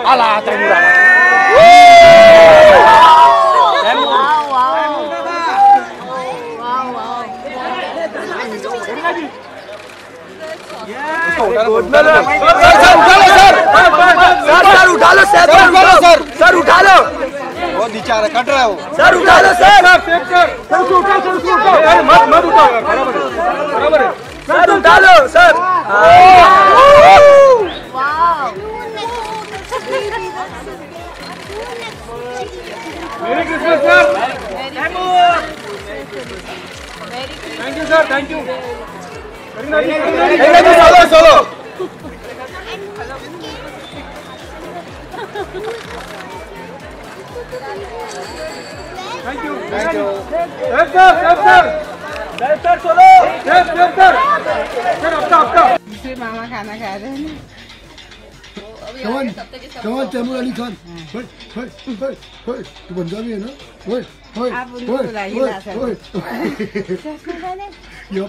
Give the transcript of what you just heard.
Alah, termurah. Sir उठा लो वो नीचे आ रहा कट रहा है वो सर उठा लो सर मत उठाओ बराबर है सर उठा लो sir merry Christmas sir thank you sir thank you चलो थैंक यू सर चलो सर आपका मामा खाना खा रहे हैं कमान तैमूर अली खान तू पंजाबी है ना आप उनको बुलाइए ना सर। यो